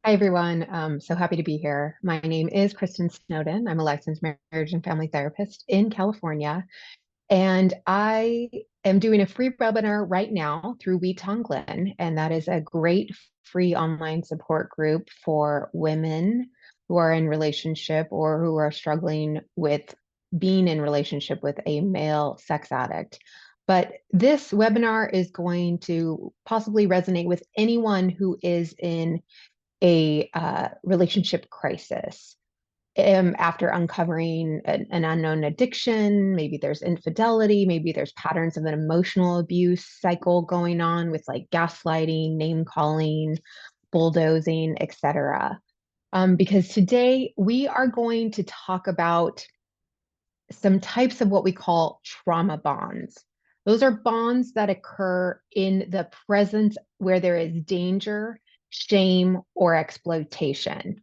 Hi, everyone. So happy to be here. My name is Kristin Snowden. I'm a licensed marriage and family therapist in California, and I am doing a free webinar right now through We Glen, and that is a great free online support group for women who are in relationship or who are struggling with being in relationship with a male sex addict. But this webinar is going to possibly resonate with anyone who is in a relationship crisis after uncovering an unknown addiction. Maybe there's infidelity, maybe there's patterns of an emotional abuse cycle going on with like gaslighting, name calling, bulldozing, etc. Because today we are going to talk about some types of what we call trauma bonds. Those are bonds that occur in the presence where there is danger, shame, or exploitation.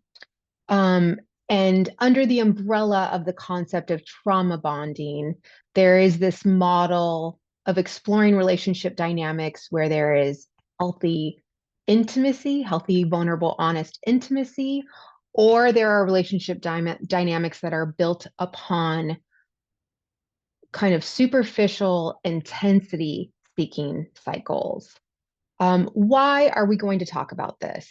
Um, and under the umbrella of the concept of trauma bonding, there is this model of exploring relationship dynamics where there is healthy intimacy, healthy, vulnerable, honest intimacy, or there are relationship dynamics that are built upon kind of superficial intensity seeking cycles. Why are we going to talk about this?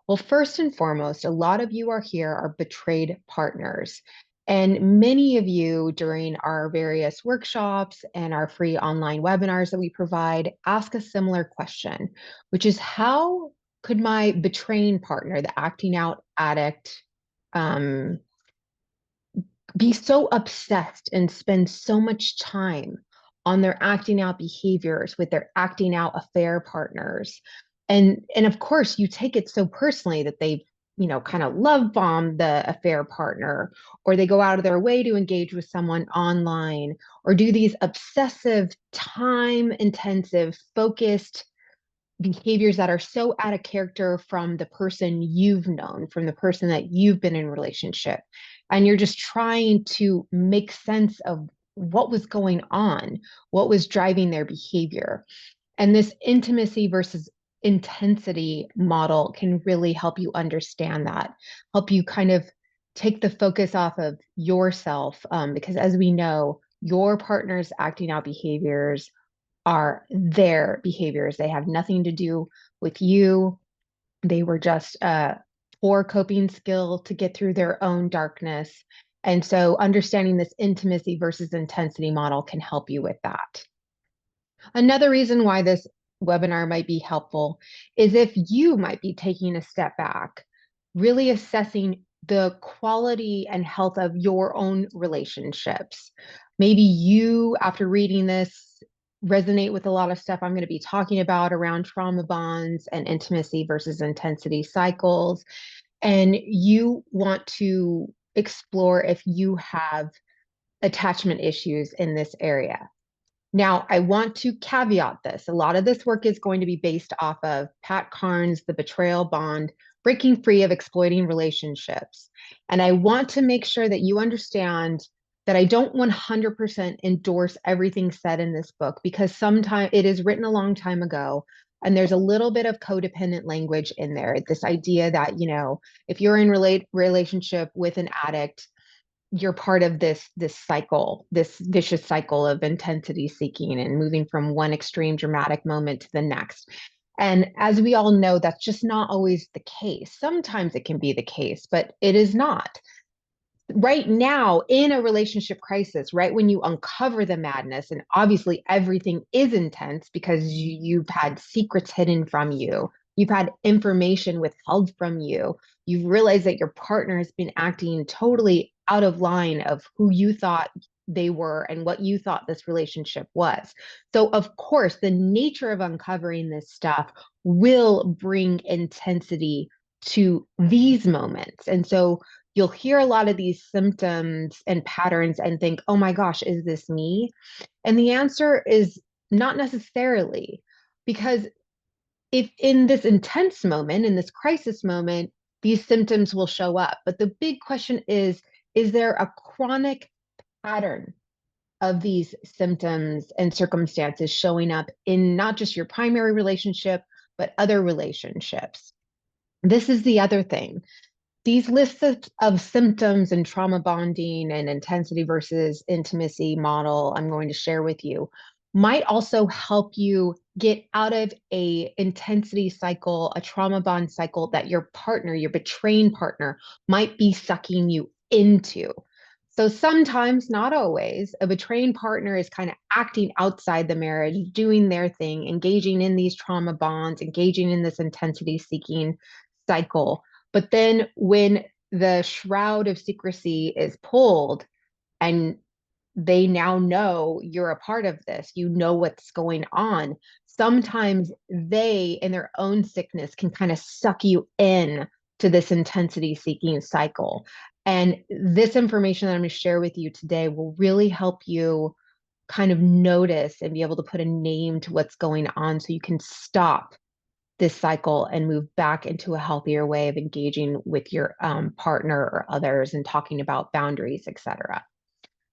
Well, first and foremost, a lot of you are here are betrayed partners. And many of you during our various workshops and our free online webinars that we provide ask a similar question, which is how could my betraying partner, the acting out addict, um, be so obsessed and spend so much time on their acting out behaviors with their acting out affair partners. And of course you take it so personally that they've, kind of love bomb the affair partner, or they go out of their way to engage with someone online, or do these obsessive, time intensive, focused behaviors that are so out of character from the person you've known, from the person that you've been in relationship. And you're just trying to make sense of what was going on, what was driving their behavior. And this intimacy versus intensity model can really help you understand that, help you kind of take the focus off of yourself. Because as we know, your partner's acting out behaviors are their behaviors. They have nothing to do with you. They were just a poor coping skill to get through their own darkness. And so understanding this intimacy versus intensity model can help you with that. Another reason why this webinar might be helpful is if you might be taking a step back, really assessing the quality and health of your own relationships. Maybe you, after reading this, resonate with a lot of stuff I'm going to be talking about around trauma bonds and intimacy versus intensity cycles. And you want to explore if you have attachment issues in this area. Now, I want to caveat this. A lot of this work is going to be based off of Pat Carnes' The Betrayal Bond, Breaking Free of Exploiting Relationships. And I want to make sure that you understand that I don't 100% endorse everything said in this book, because sometimes it is written a long time ago and there's a little bit of codependent language in there. This idea that, if you're in relationship with an addict, you're part of this cycle, this vicious cycle of intensity seeking and moving from one extreme dramatic moment to the next. And as we all know, that's just not always the case. Sometimes it can be the case, but it is not. Right now, in a relationship crisis, right when you uncover the madness, and obviously everything is intense because you've had secrets hidden from you, you've had information withheld from you, you've realized that your partner has been acting totally out of line of who you thought they were and what you thought this relationship was. So, of course, the nature of uncovering this stuff will bring intensity to these moments. And so you'll hear a lot of these symptoms and patterns and think, oh my gosh, is this me? And the answer is not necessarily, because if in this intense moment, in this crisis moment, these symptoms will show up. But the big question is there a chronic pattern of these symptoms and circumstances showing up in not just your primary relationship, but other relationships? This is the other thing. These lists of symptoms and trauma bonding and intensity versus intimacy model I'm going to share with you might also help you get out of a intensity cycle, a trauma bond cycle that your partner, your betraying partner, might be sucking you into. So sometimes, not always, a betraying partner is kind of acting outside the marriage, doing their thing, engaging in these trauma bonds, engaging in this intensity seeking cycle. But then when the shroud of secrecy is pulled and they now know you're a part of this, you know what's going on. Sometimes they, in their own sickness, can kind of suck you in to this intensity seeking cycle. And this information that I'm going to share with you today will really help you kind of notice and be able to put a name to what's going on so you can stop this cycle and move back into a healthier way of engaging with your partner or others and talking about boundaries, etc.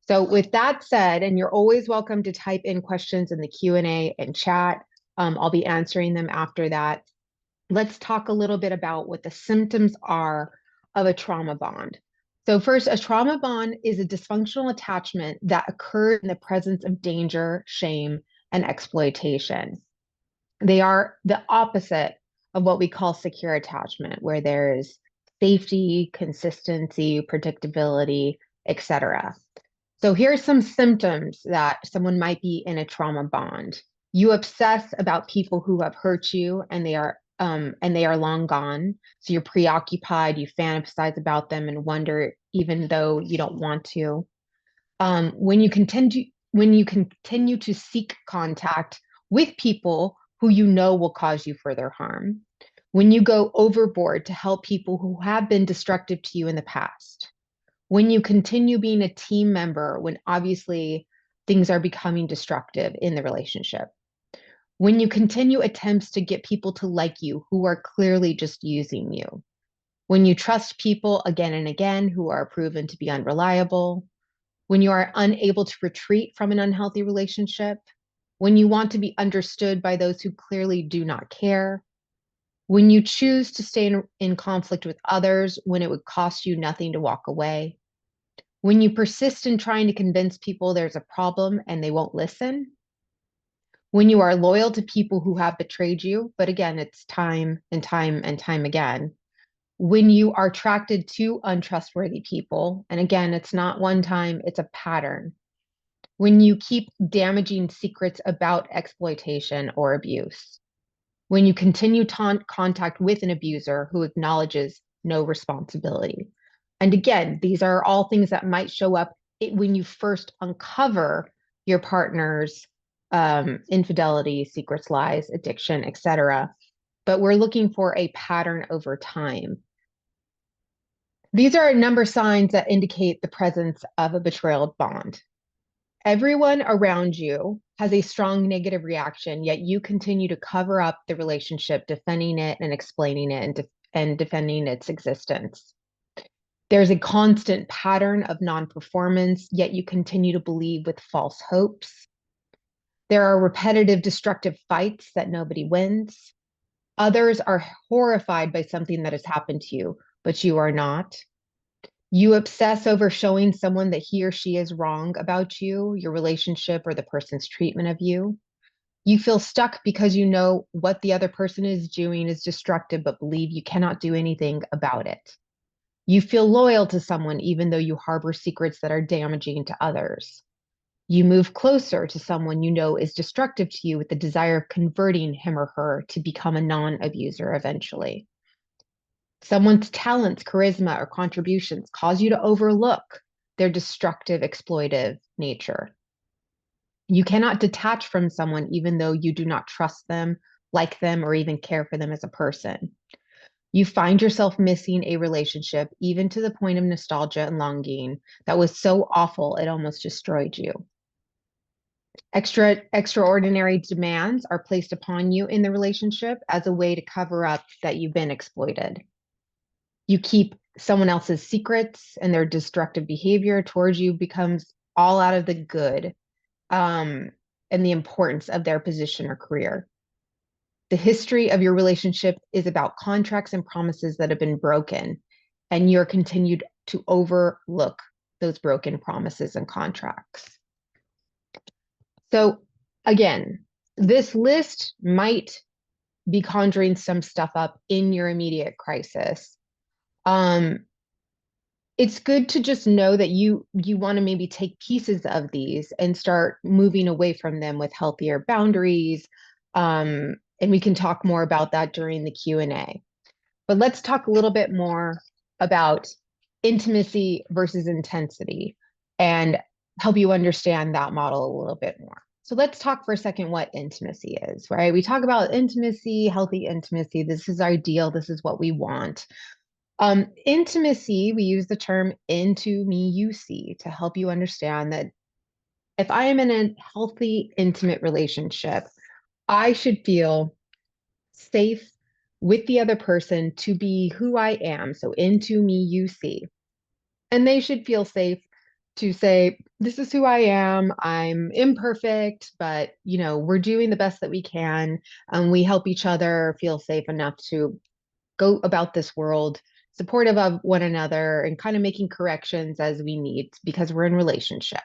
So with that said, and you're always welcome to type in questions in the Q&A and chat. I'll be answering them after that. Let's talk a little bit about what the symptoms are of a trauma bond. So first, a trauma bond is a dysfunctional attachment that occurs in the presence of danger, shame, and exploitation. They are the opposite of what we call secure attachment, where there's safety, consistency, predictability, etc. So here's some symptoms that someone might be in a trauma bond. You obsess about people who have hurt you and they are long gone. So you're preoccupied, you fantasize about them and wonder even though you don't want to. When you continue to seek contact with people who you know will cause you further harm. When you go overboard to help people who have been destructive to you in the past. When you continue being a team member when obviously things are becoming destructive in the relationship. When you continue attempts to get people to like you who are clearly just using you. When you trust people again and again who are proven to be unreliable. When you are unable to retreat from an unhealthy relationship. When you want to be understood by those who clearly do not care. When you choose to stay in conflict with others when it would cost you nothing to walk away. When you persist in trying to convince people there's a problem and they won't listen. When you are loyal to people who have betrayed you, but again, it's time and time and time again. When you are attracted to untrustworthy people, and again, it's not one time, it's a pattern. When you keep damaging secrets about exploitation or abuse. When you continue contact with an abuser who acknowledges no responsibility. And again, these are all things that might show up when you first uncover your partner's infidelity, secrets, lies, addiction, etc. But we're looking for a pattern over time. These are a number of signs that indicate the presence of a betrayal bond. Everyone around you has a strong negative reaction, yet you continue to cover up the relationship, defending it and explaining it and defending its existence. There's a constant pattern of non-performance, yet you continue to believe with false hopes. There are repetitive destructive fights that nobody wins. Others are horrified by something that has happened to you, but you are not. You obsess over showing someone that he or she is wrong about you, your relationship, or the person's treatment of you. You feel stuck because you know what the other person is doing is destructive, but believe you cannot do anything about it. You feel loyal to someone even though you harbor secrets that are damaging to others. You move closer to someone you know is destructive to you with the desire of converting him or her to become a non-abuser eventually. Someone's talents, charisma, or contributions cause you to overlook their destructive, exploitive nature. You cannot detach from someone even though you do not trust them, like them, or even care for them as a person. You find yourself missing a relationship, even to the point of nostalgia and longing that was so awful it almost destroyed you. Extraordinary demands are placed upon you in the relationship as a way to cover up that you've been exploited. You keep someone else's secrets and their destructive behavior towards you becomes all out of the good and the importance of their position or career. The history of your relationship is about contracts and promises that have been broken, and you're continued to overlook those broken promises and contracts. So again, this list might be conjuring some stuff up in your immediate crisis. It's good to just know that you want to maybe take pieces of these and start moving away from them with healthier boundaries. And we can talk more about that during the Q&A. But let's talk a little bit more about intimacy versus intensity and help you understand that model a little bit more. So let's talk for a second what intimacy is, right? We talk about intimacy, healthy intimacy. This is ideal. This is what we want. Intimacy, we use the term into me, you see, to help you understand that if I am in a healthy, intimate relationship, I should feel safe with the other person to be who I am. So into me, you see. And they should feel safe to say, this is who I am. I'm imperfect, but we're doing the best that we can. And we help each other feel safe enough to go about this world supportive of one another and kind of making corrections as we need because we're in relationship.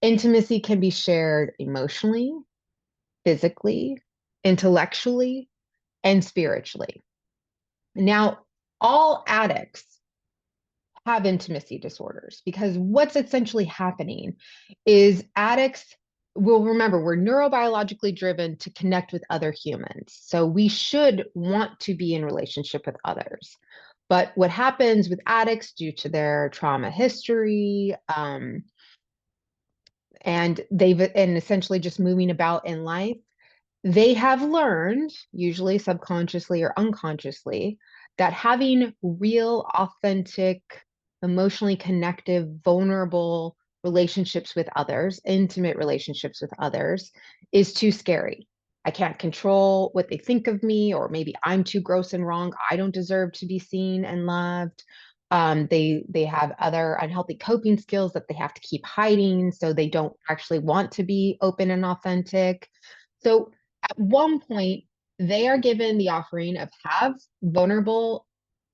Intimacy can be shared emotionally, physically, intellectually, and spiritually. Now, all addicts have intimacy disorders because what's essentially happening is addicts will remember we're neurobiologically driven to connect with other humans. So we should want to be in relationship with others. But what happens with addicts due to their trauma history, and essentially just moving about in life, they have learned, usually subconsciously or unconsciously, that having real, authentic, emotionally connective, vulnerable relationships with others, intimate relationships with others, is too scary. I can't control what they think of me, or maybe I'm too gross and wrong. I don't deserve to be seen and loved. They have other unhealthy coping skills that they have to keep hiding, so they don't actually want to be open and authentic. So at one point, they are given the offering of have vulnerable,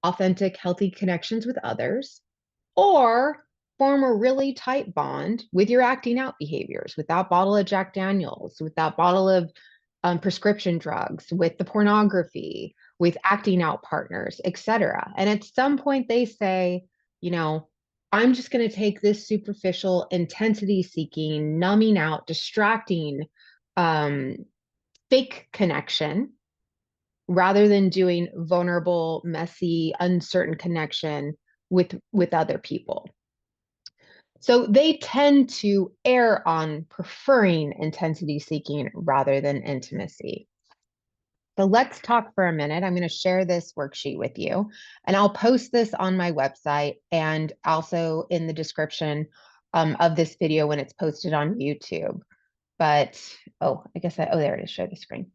authentic, healthy connections with others, or form a really tight bond with your acting out behaviors, with that bottle of Jack Daniels, with that bottle of prescription drugs, with the pornography, with acting out partners, etc. And at some point they say, I'm just going to take this superficial intensity seeking, numbing out, distracting, fake connection rather than doing vulnerable, messy, uncertain connection with other people. So they tend to err on preferring intensity seeking rather than intimacy. So let's talk for a minute. I'm going to share this worksheet with you, and I'll post this on my website and also in the description of this video when it's posted on YouTube. But, there it is, share the screen.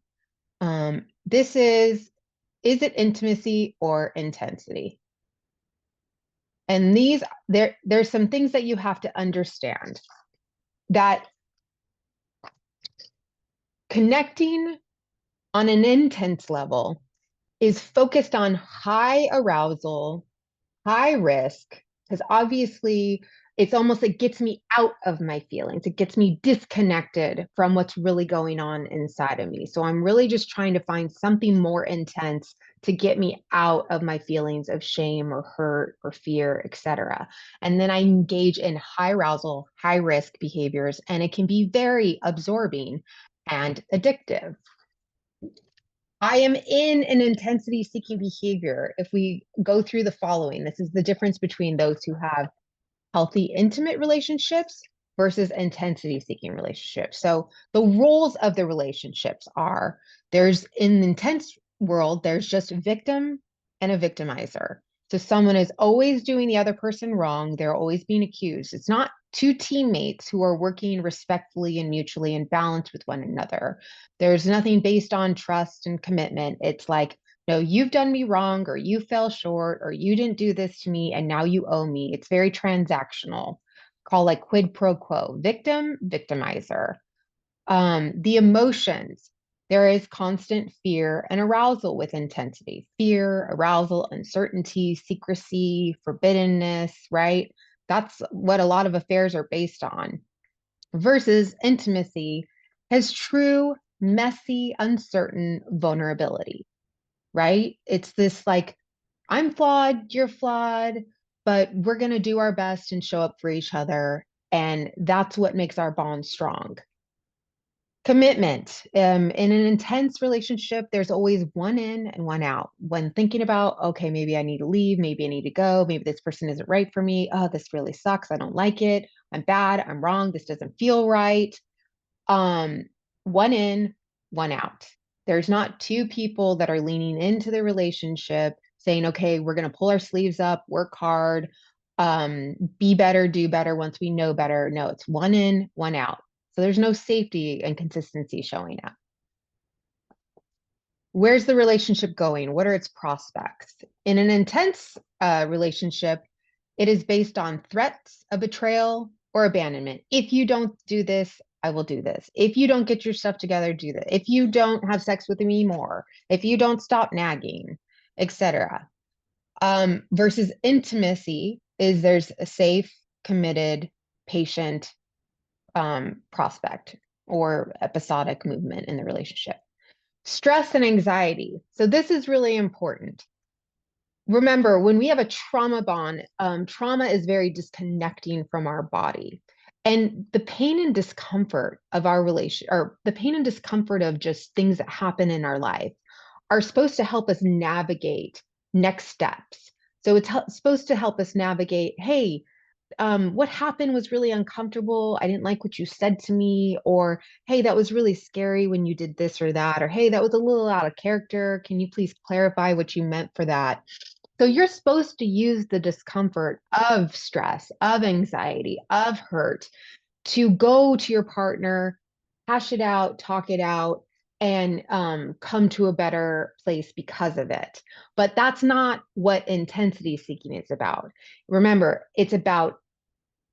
This is it intimacy or intensity? And there's some things that you have to understand, that connecting on an intense level is focused on high arousal, high risk, because obviously it gets me out of my feelings. It gets me disconnected from what's really going on inside of me. So I'm really just trying to find something more intense to get me out of my feelings of shame or hurt or fear, etc. And then I engage in high arousal, high risk behaviors, and it can be very absorbing and addictive. I am in an intensity seeking behavior. If we go through the following, this is the difference between those who have healthy, intimate relationships versus intensity seeking relationships. So the roles of the relationships are, there's in the intense world, there's just a victim and a victimizer. So someone is always doing the other person wrong. They're always being accused. It's not two teammates who are working respectfully and mutually in balance with one another. There's nothing based on trust and commitment. It's like, no, you've done me wrong, or you fell short, or you didn't do this to me, and now you owe me. It's very transactional, called like quid pro quo, victim, victimizer. The emotions. There is constant fear and arousal with intensity. Fear, arousal, uncertainty, secrecy, forbiddenness, right? That's what a lot of affairs are based on. Versus intimacy has true, messy, uncertain vulnerability, right? It's this like, I'm flawed, you're flawed, but we're going to do our best and show up for each other. And that's what makes our bond strong. Commitment. In an intense relationship, there's always one in and one out. When thinking about, okay, maybe I need to leave, maybe I need to go, maybe this person isn't right for me. Oh, this really sucks. I don't like it. I'm bad. I'm wrong. This doesn't feel right. Um, One in, one out. There's not two people that are leaning into the relationship saying, okay, we're going to pull our sleeves up, work hard, be better, do better once we know better. No, it's one in, one out. So there's no safety and consistency showing up. Where's the relationship going? What are its prospects? In an intense relationship, it is based on threats of betrayal or abandonment. If you don't do this, I will do this. If you don't get your stuff together, do that. If you don't have sex with me more, if you don't stop nagging, etc. Versus intimacy is there's a safe, committed, patient prospect or episodic movement in the relationship. Stress and anxiety. So this is really important. Remember, when we have a trauma bond, trauma is very disconnecting from our body. And the pain and discomfort of our relation, or the pain and discomfort of just things that happen in our life, are supposed to help us navigate next steps. So it's supposed to help us navigate, hey, what happened was really uncomfortable. I didn't like what you said to me, or hey, that was really scary when you did this or that, or hey, that was a little out of character. Can you please clarify what you meant for that? So you're supposed to use the discomfort of stress, of anxiety, of hurt to go to your partner, hash it out, talk it out, and come to a better place because of it. But that's not what intensity seeking is about. Remember, it's about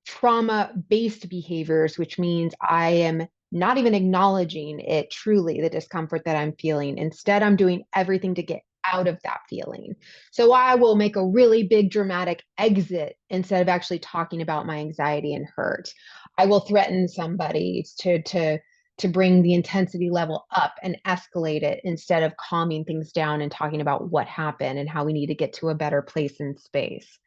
trauma-based behaviors, which means I am not even acknowledging it truly, the discomfort that I'm feeling. Instead, I'm doing everything to get out of that feeling. So I will make a really big dramatic exit instead of actually talking about my anxiety and hurt. I will threaten somebody to bring the intensity level up and escalate it instead of calming things down and talking about what happened and how we need to get to a better place in space.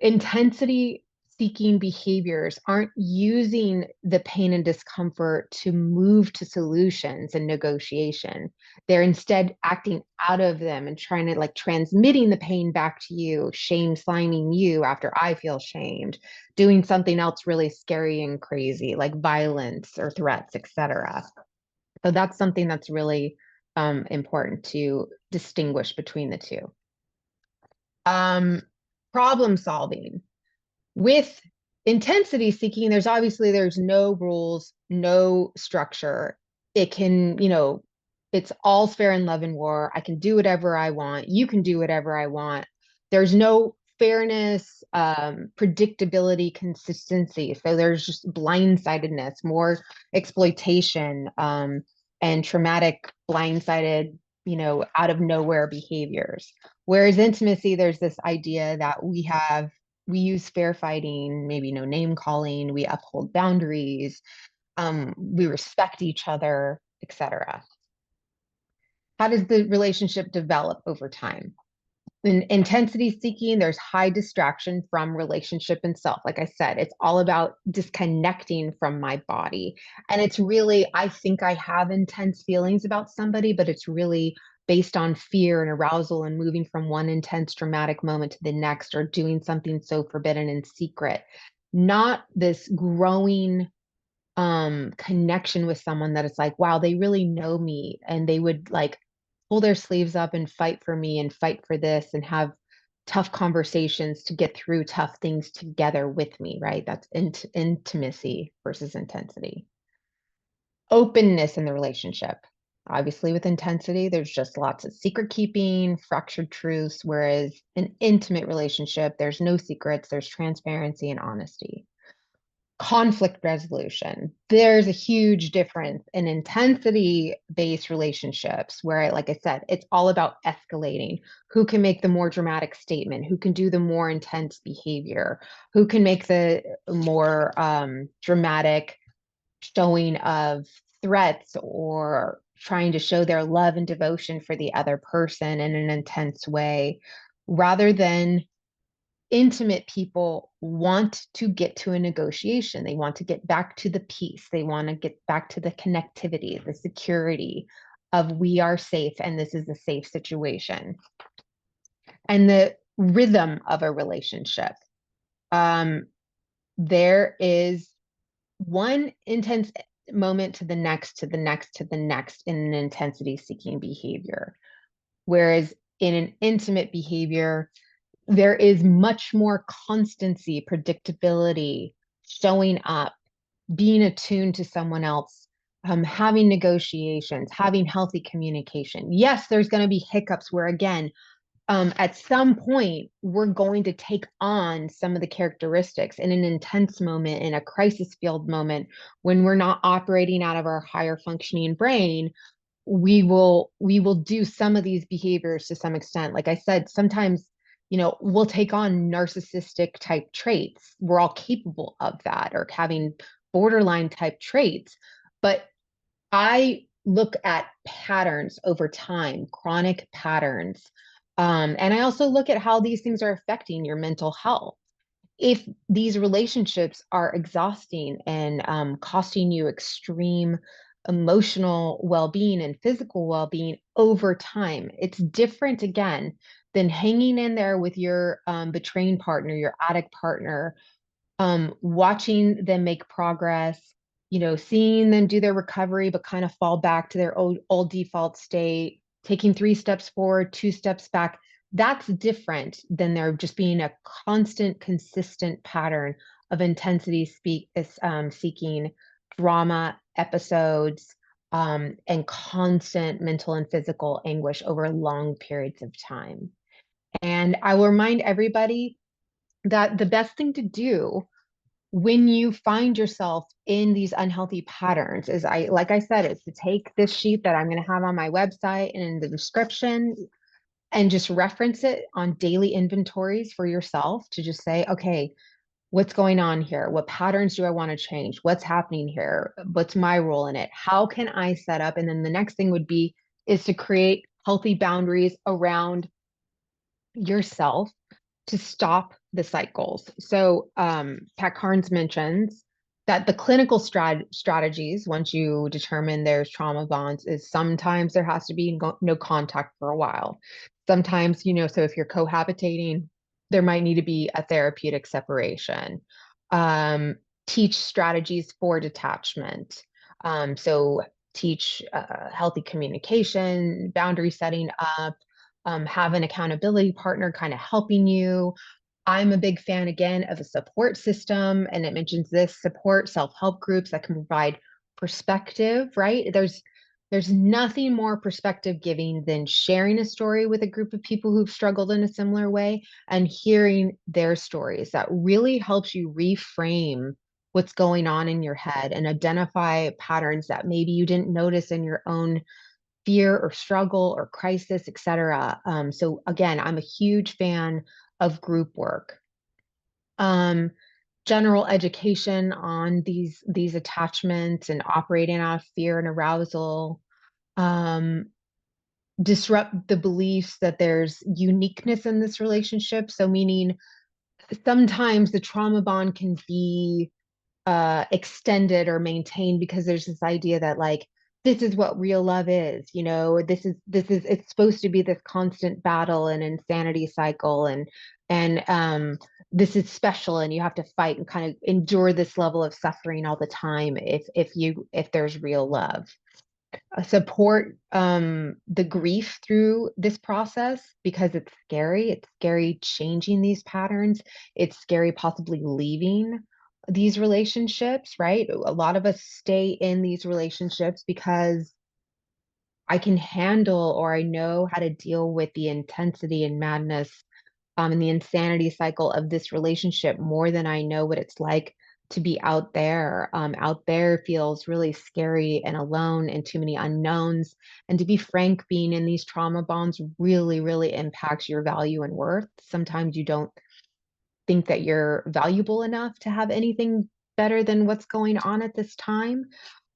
Intensity seeking behaviors aren't using the pain and discomfort to move to solutions and negotiation. They're instead acting out of them and trying to like transmitting the pain back to you, shame sliming you after I feel shamed, doing something else really scary and crazy like violence or threats, etc. So that's something that's really important to distinguish between the two. Problem solving. With intensity seeking, there's no rules, no structure. It can, it's all fair in love and war. I can do whatever I want. You can do whatever I want. There's no fairness, predictability, consistency. So there's just blindsidedness, more exploitation, and traumatic, blindsided, out of nowhere behaviors. Whereas intimacy, there's this idea that we use fair fighting, maybe no name calling, we uphold boundaries, we respect each other, etc. How does the relationship develop over time? In intensity seeking, there's high distraction from relationship and self. Like I said, it's all about disconnecting from my body. And it's really, I think I have intense feelings about somebody, but it's really based on fear and arousal and moving from one intense dramatic moment to the next or doing something so forbidden and secret. Not this growing connection with someone that it's like, wow, they really know me and they would like pull their sleeves up and fight for me and fight for this and have tough conversations to get through tough things together with me, right? That's intimacy versus intensity. Openness in the relationship. Obviously, with intensity, there's just lots of secret keeping, fractured truths, whereas an intimate relationship, there's no secrets, there's transparency and honesty. conflict resolution. There's a huge difference in intensity-based relationships where, like I said, it's all about escalating. Who can make the more dramatic statement? Who can do the more intense behavior? Who can make the more dramatic showing of threats or trying to show their love and devotion for the other person in an intense way, rather than intimate people want to get to a negotiation. They want to get back to the peace. They want to get back to the connectivity, the security of we are safe and this is a safe situation. And the rhythm of a relationship. There is one intense moment to the next, to the next, to the next in an intensity seeking behavior. Whereas in an intimate behavior, there is much more constancy, predictability, showing up, being attuned to someone else, having negotiations, having healthy communication. Yes, there's going to be hiccups where, again, at some point, we're going to take on some of the characteristics in an intense moment, in a crisis field moment, when we're not operating out of our higher functioning brain. We will do some of these behaviors to some extent. Like I said, sometimes, we'll take on narcissistic type traits. We're all capable of that, or having borderline type traits. But I look at patterns over time, chronic patterns. And I also look at how these things are affecting your mental health. If these relationships are exhausting and costing you extreme emotional well-being and physical well-being over time, it's different again than hanging in there with your betraying partner, your addict partner, watching them make progress, seeing them do their recovery, but kind of fall back to their old default state, taking 3 steps forward, 2 steps back. That's different than there just being a constant, consistent pattern of intensity seeking drama episodes, and constant mental and physical anguish over long periods of time. And I will remind everybody that the best thing to do when you find yourself in these unhealthy patterns is, like I said, is to take this sheet that I'm going to have on my website and in the description, and just reference it on daily inventories for yourself to just say, okay, what's going on here? What patterns do I want to change? What's happening here? What's my role in it? How can I set up? And then the next thing would be is to create healthy boundaries around yourself to stop the cycles. So Pat Carnes mentions that the clinical strategies, once you determine there's trauma bonds, is sometimes there has to be no contact for a while. Sometimes, so if you're cohabitating, there might need to be a therapeutic separation. Teach strategies for detachment. So teach healthy communication, boundary setting up, have an accountability partner kind of helping you. I'm a big fan, again, of a support system, and it mentions this support self-help groups that can provide perspective, right? There's nothing more perspective giving than sharing a story with a group of people who've struggled in a similar way and hearing their stories. That really helps you reframe what's going on in your head and identify patterns that maybe you didn't notice in your own fear or struggle or crisis, etc. So again, I'm a huge fan of group work. General education on these attachments and operating out of fear and arousal. Disrupt the beliefs that there's uniqueness in this relationship. So meaning sometimes the trauma bond can be extended or maintained because there's this idea that, like, this is what real love is, this is it's supposed to be this constant battle and insanity cycle, and this is special and you have to fight and kind of endure this level of suffering all the time if there's real love. Support the grief through this process, because it's scary changing these patterns. It's scary possibly leaving these relationships, right? A lot of us stay in these relationships because I can handle, or I know how to deal with the intensity and madness, and the insanity cycle of this relationship more than I know what it's like to be out there. Out there feels really scary and alone and too many unknowns. And to be frank, being in these trauma bonds really, really impacts your value and worth. Sometimes you don't think that you're valuable enough to have anything better than what's going on at this time.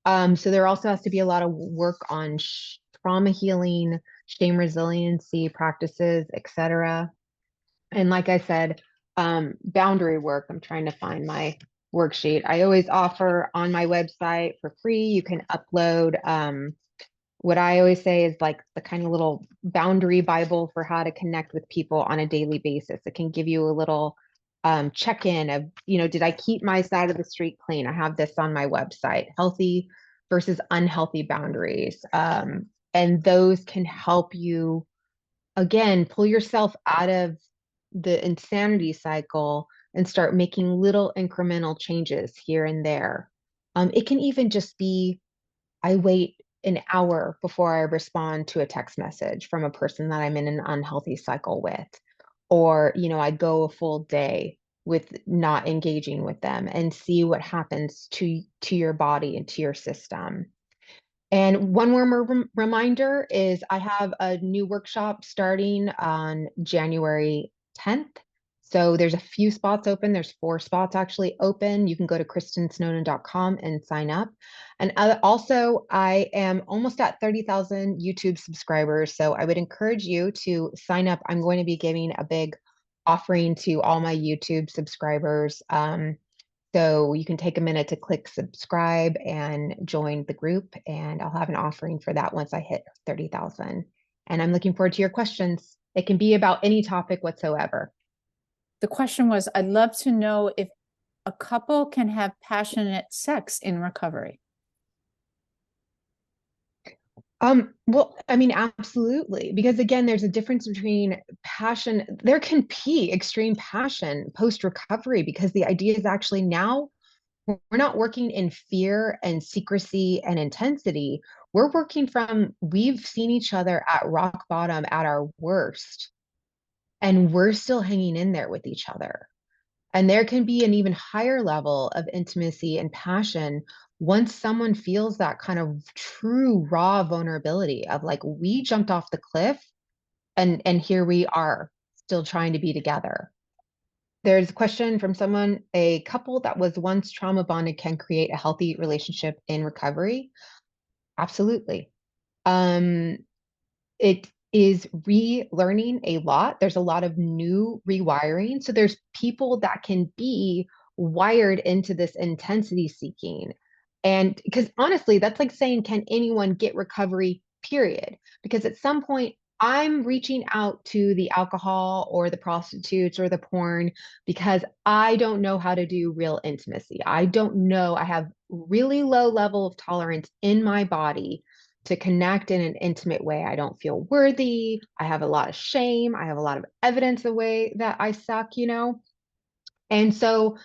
So there also has to be a lot of work on trauma healing, shame resiliency practices, etc. And like I said, boundary work. I'm trying to find my worksheet. I always offer on my website for free. You can upload what I always say is like the kind of little boundary Bible for how to connect with people on a daily basis. It can give you a little check-in of, did I keep my side of the street clean? I have this on my website, healthy versus unhealthy boundaries. And those can help you, again, pull yourself out of the insanity cycle and start making little incremental changes here and there. It can even just be, I wait an hour before I respond to a text message from a person that I'm in an unhealthy cycle with. Or, I go a full day with not engaging with them and see what happens to your body and to your system. And one more reminder is I have a new workshop starting on January 10th. So there's a few spots open. There's 4 spots actually open. You can go to KristinSnowden.com and sign up. And also, I am almost at 30,000 YouTube subscribers. So I would encourage you to sign up. I'm going to be giving a big offering to all my YouTube subscribers. So you can take a minute to click subscribe and join the group, and I'll have an offering for that once I hit 30,000. And I'm looking forward to your questions. It can be about any topic whatsoever. The question was, I'd love to know if a couple can have passionate sex in recovery. Well, I mean, absolutely. Because again, there's a difference between passion. There can be extreme passion post-recovery because the idea is actually now we're not working in fear and secrecy and intensity. We're working from, we've seen each other at rock bottom at our worst, and we're still hanging in there with each other. And there can be an even higher level of intimacy and passion once someone feels that kind of true raw vulnerability of like, we jumped off the cliff and here we are still trying to be together. There's a question from someone, a couple that was once trauma bonded can create a healthy relationship in recovery. Absolutely. It is relearning a lot. There's a lot of new rewiring. So there's people that can be wired into this intensity seeking. And because honestly, that's like saying, can anyone get recovery, period? Because at some point, I'm reaching out to the alcohol or the prostitutes or the porn because I don't know how to do real intimacy. I don't know. I have really low level of tolerance in my body to connect in an intimate way. I don't feel worthy. I have a lot of shame. I have a lot of evidence the way that I suck. And so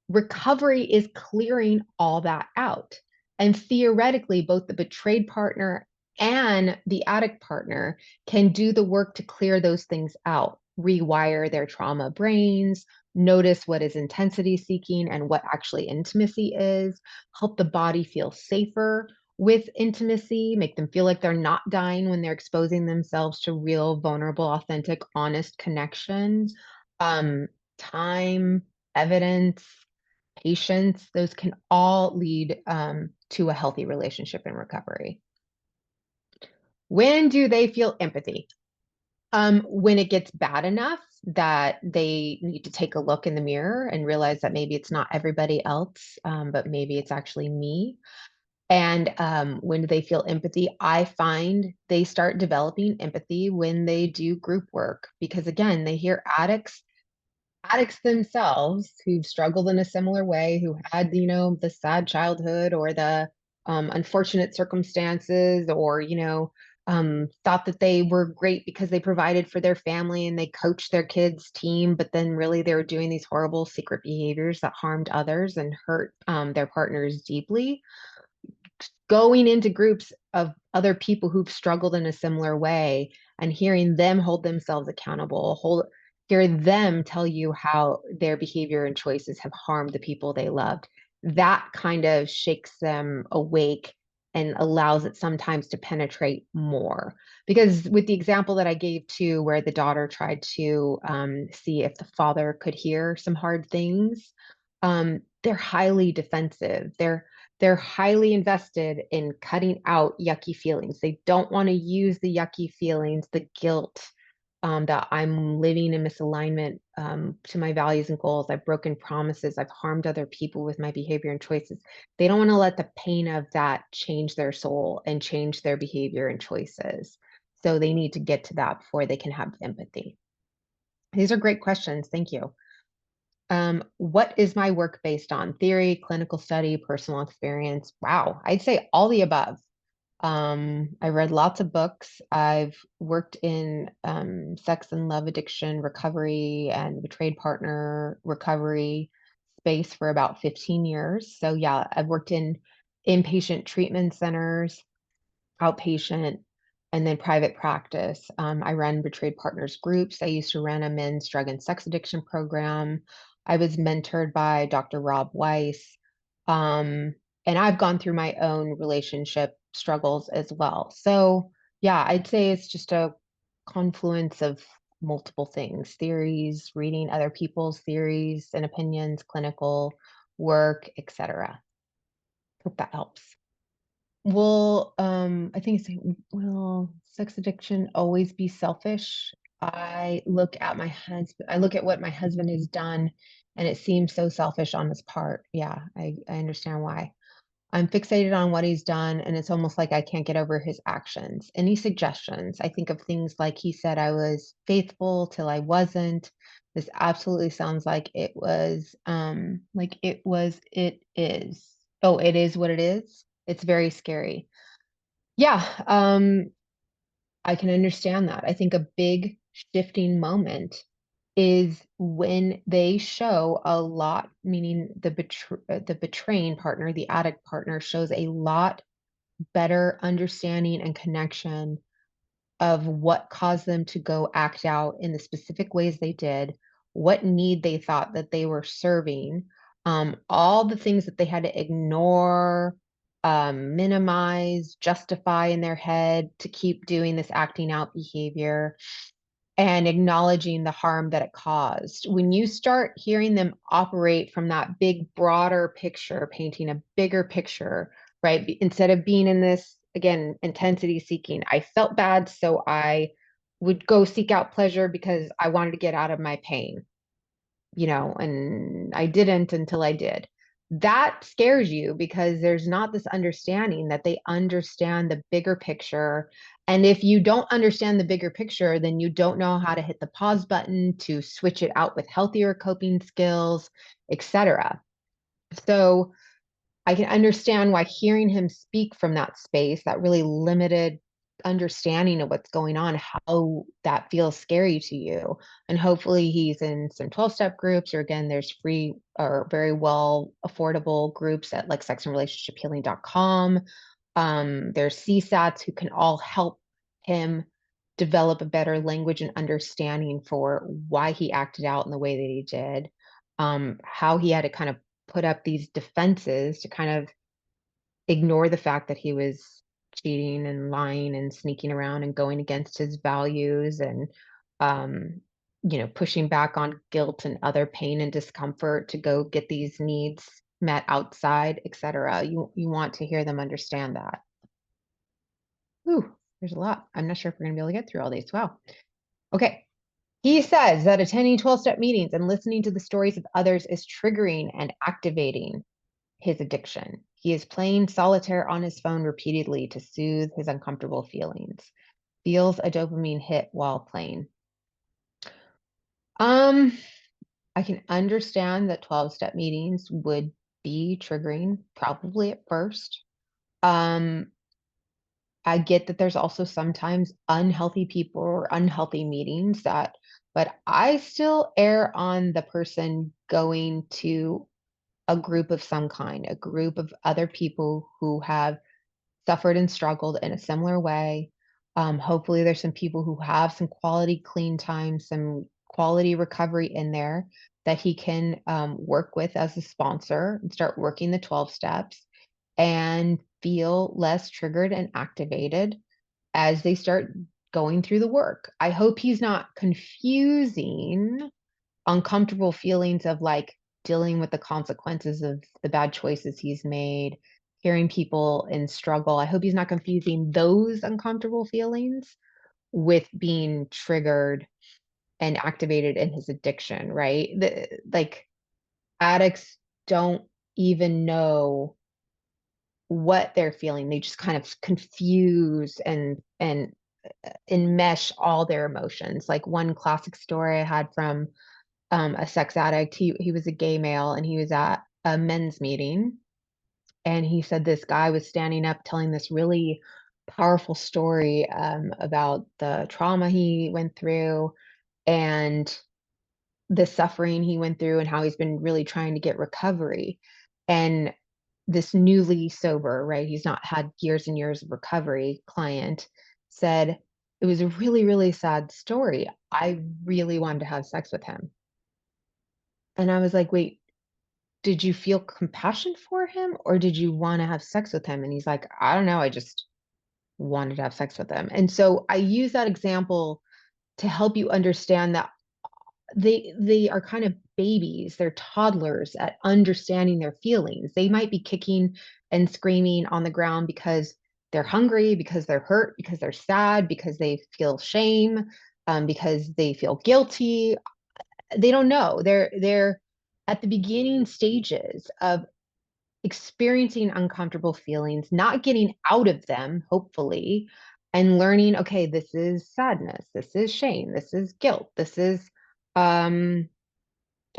recovery is clearing all that out. And theoretically, both the betrayed partner and the addict partner can do the work to clear those things out, rewire their trauma brains, notice what is intensity seeking and what actually intimacy is, help the body feel safer with intimacy, make them feel like they're not dying when they're exposing themselves to real, vulnerable, authentic, honest connection. Time, evidence, patience, those can all lead to a healthy relationship in recovery. When do they feel empathy? When it gets bad enough that they need to take a look in the mirror and realize that maybe it's not everybody else, but maybe it's actually me. And when do they feel empathy? I find they start developing empathy when they do group work, because again, they hear addicts themselves who've struggled in a similar way, who had, the sad childhood or the unfortunate circumstances, or, thought that they were great because they provided for their family and they coached their kids' team, but then really they were doing these horrible secret behaviors that harmed others and hurt their partners deeply. Going into groups of other people who've struggled in a similar way and hearing them hold themselves accountable, hear them tell you how their behavior and choices have harmed the people they loved, that kind of shakes them awake and allows it sometimes to penetrate more. Because with the example that I gave too, where the daughter tried to see if the father could hear some hard things, they're highly defensive. They're highly invested in cutting out yucky feelings. They don't want to use the yucky feelings, the guilt, that I'm living in misalignment to my values and goals. I've broken promises. I've harmed other people with my behavior and choices. They don't want to let the pain of that change their soul and change their behavior and choices. So they need to get to that before they can have empathy. These are great questions. Thank you. What is my work based on? Theory, clinical study, personal experience? Wow, I'd say all the above. I read lots of books. I've worked in sex and love addiction recovery and betrayed partner recovery space for about 15 years. So yeah, I've worked in inpatient treatment centers, outpatient, and then private practice. I run betrayed partners groups. I used to run a men's drug and sex addiction program. I was mentored by Dr. Rob Weiss. And I've gone through my own relationship struggles as well. So yeah, I'd say it's just a confluence of multiple things, theories, reading other people's theories and opinions, clinical work, etc. Hope that helps. Will, I think it's, will sex addiction always be selfish? I look at my husband, I look at what my husband has done, and it seems so selfish on his part. Yeah, I understand why. I'm fixated on what he's done, and it's almost like I can't get over his actions. Any suggestions? I think of things like he said I was faithful till I wasn't. This absolutely sounds it is. Oh, it is what it is. It's very scary. Yeah, I can understand that. I think a big shifting moment is when they show a lot, meaning the betraying partner, the addict partner shows a lot better understanding and connection of what caused them to go act out in the specific ways they did, what need they thought that they were serving, all the things that they had to ignore, minimize, justify in their head to keep doing this acting out behavior, and acknowledging the harm that it caused. When you start hearing them operate from that big, broader picture, painting a bigger picture, right? Instead of being in this, again, intensity seeking, I felt bad, so I would go seek out pleasure because I wanted to get out of my pain, and I didn't until I did. That scares you because there's not this understanding that they understand the bigger picture. And if you don't understand the bigger picture, then you don't know how to hit the pause button to switch it out with healthier coping skills, etc. So I can understand why hearing him speak from that space, that really limited understanding of what's going on, how that feels scary to you. And hopefully he's in some 12-step groups, or again, there's free or very well affordable groups at like sexandrelationshiphealing.com. There's CSATs who can all help him develop a better language and understanding for why he acted out in the way that he did, how he had to kind of put up these defenses to kind of ignore the fact that he was cheating and lying and sneaking around and going against his values and um, pushing back on guilt and other pain and discomfort to go get these needs met outside, etc. You want to hear them understand that. Ooh, there's a lot. I'm not sure if we're gonna be able to get through all these. Wow. Okay. He says that attending 12-step meetings and listening to the stories of others is triggering and activating his addiction. He is playing solitaire on his phone repeatedly to soothe his uncomfortable feelings. Feels a dopamine hit while playing. I can understand that 12-step meetings would be triggering, probably at first. I get that there's also sometimes unhealthy people or unhealthy meetings but I still err on the person going to a group of some kind, a group of other people who have suffered and struggled in a similar way. Hopefully there's some people who have some quality clean time, some quality recovery in there that he can work with as a sponsor and start working the 12 steps and feel less triggered and activated as they start going through the work. I hope he's not confusing uncomfortable feelings of like dealing with the consequences of the bad choices he's made, hearing people in struggle. I hope he's not confusing those uncomfortable feelings with being triggered and activated in his addiction, right? Like addicts don't even know what they're feeling. They just kind of confuse and enmesh all their emotions. Like one classic story I had from a sex addict. He was a gay male and he was at a men's meeting, and he said this guy was standing up telling this really powerful story about the trauma he went through and the suffering he went through and how he's been really trying to get recovery. And this newly sober, right? He's not had years and years of recovery client said, it was a really, really sad story. I really wanted to have sex with him. And I was like, wait, did you feel compassion for him or did you want to have sex with him? And he's like, I don't know. I just wanted to have sex with him. And so I use that example to help you understand that they are kind of babies, they're toddlers at understanding their feelings. They might be kicking and screaming on the ground because they're hungry, because they're hurt, because they're sad, because they feel shame, because they feel guilty. They don't know. They're at the beginning stages of experiencing uncomfortable feelings, not getting out of them, hopefully, and learning, okay, this is sadness, this is shame, this is guilt, this is I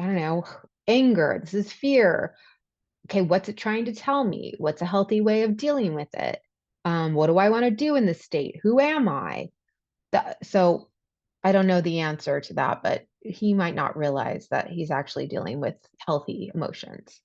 don't know, anger, this is fear. Okay, what's it trying to tell me? What's a healthy way of dealing with it? What do I want to do in this state? Who am I? So I don't know the answer to that, but he might not realize that he's actually dealing with healthy emotions.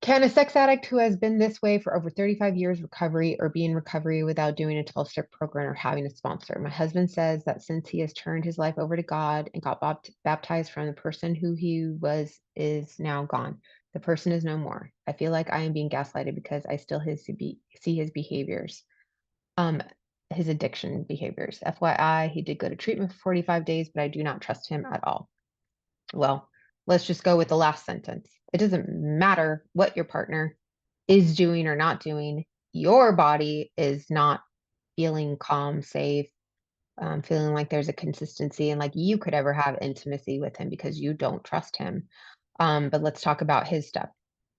Can a sex addict who has been this way for over 35 years recovery or be in recovery without doing a 12-step program or having a sponsor? My husband says that since he has turned his life over to God and got baptized from the person who he was is now gone. The person is no more. I feel like I am being gaslighted because I still see his behaviors, um, his addiction behaviors. FYI, he did go to treatment for 45 days, but I do not trust him at all. Well, let's just go with the last sentence. It doesn't matter what your partner is doing or not doing. Your body is not feeling calm, safe, feeling like there's a consistency and like you could ever have intimacy with him because you don't trust him. But let's talk about his stuff.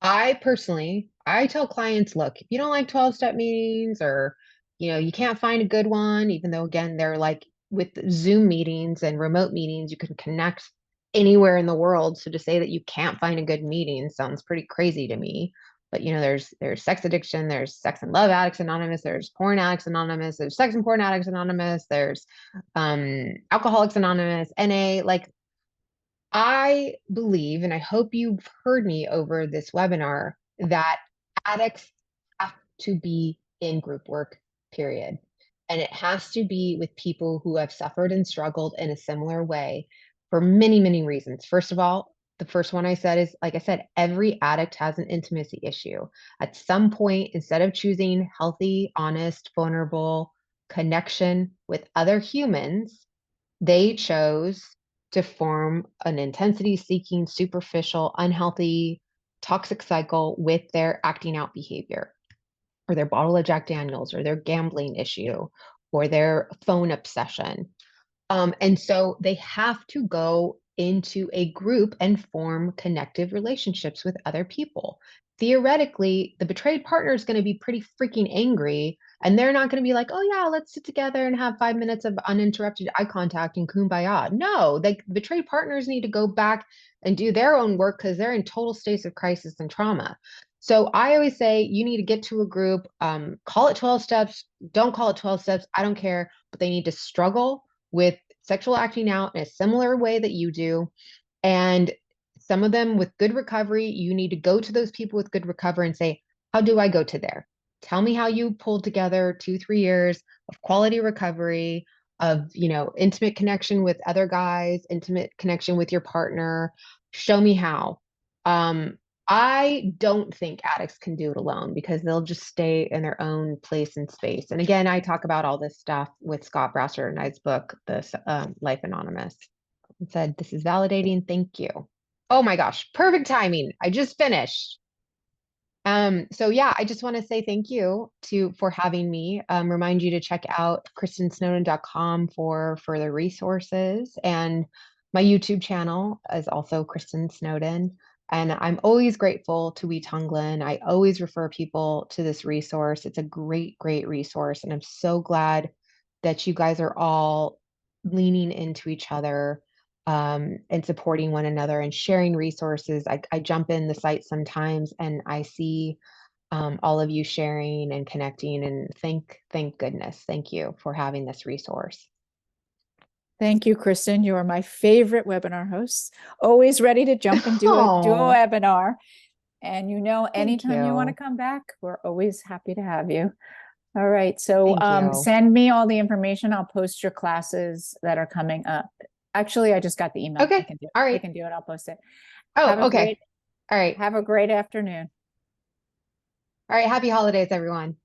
I personally, I tell clients, look, if you don't like 12-step meetings or, you can't find a good one, even though again, they're like with Zoom meetings and remote meetings, you can connect anywhere in the world. So to say that you can't find a good meeting sounds pretty crazy to me. But there's sex addiction, there's Sex and Love Addicts Anonymous, there's Porn Addicts Anonymous, there's Sex and Porn Addicts Anonymous, there's Alcoholics Anonymous, NA, like I believe, and I hope you've heard me over this webinar, that addicts have to be in group work, period. And it has to be with people who have suffered and struggled in a similar way for many, many reasons. First of all, the first one I said is, like I said, every addict has an intimacy issue. At some point, instead of choosing healthy, honest, vulnerable connection with other humans, they chose to form an intensity seeking, superficial, unhealthy, toxic cycle with their acting out behavior or their bottle of Jack Daniels or their gambling issue or their phone obsession. And so they have to go into a group and form connective relationships with other people. Theoretically, the betrayed partner is going to be pretty freaking angry, and they're not going to be like, oh, yeah, let's sit together and have 5 minutes of uninterrupted eye contact and kumbaya. No, betrayed partners need to go back and do their own work because they're in total states of crisis and trauma. So I always say you need to get to a group, call it 12 steps, don't call it 12 steps, I don't care, but they need to struggle with sexual acting out in a similar way that you do. And some of them with good recovery, you need to go to those people with good recovery and say, how do I go to there? Tell me how you pulled together 2-3 years of quality recovery. intimate connection with other guys, intimate connection with your partner. Show me how. I don't think addicts can do it alone because they'll just stay in their own place and space. And again, I talk about all this stuff with Scott Brasser and I's book, this Life Anonymous. It said, "This is validating. Thank you." Oh my gosh, perfect timing. I just finished. So yeah, I just want to say thank you for having me. Remind you to check out KristinSnowden.com for further resources. And my YouTube channel is also Kristin Snowden. And I'm always grateful to We Tonglen. I always refer people to this resource. It's a great, great resource. And I'm so glad that you guys are all leaning into each other and supporting one another and sharing resources. I jump in the site sometimes and I see all of you sharing and connecting, and thank goodness. Thank you for having this resource. Thank you, Kristin. You are my favorite webinar host, always ready to jump and do a Oh, webinar. And thank anytime you want to you. come back, we're always happy to have you. All right. So Thank you. send me all the information. I'll post your classes that are coming up. Actually, I just got the email. Okay. I can do it. All I right. can do it. I'll post it. Oh, okay. All right. Have a great afternoon. All right. Happy holidays, everyone.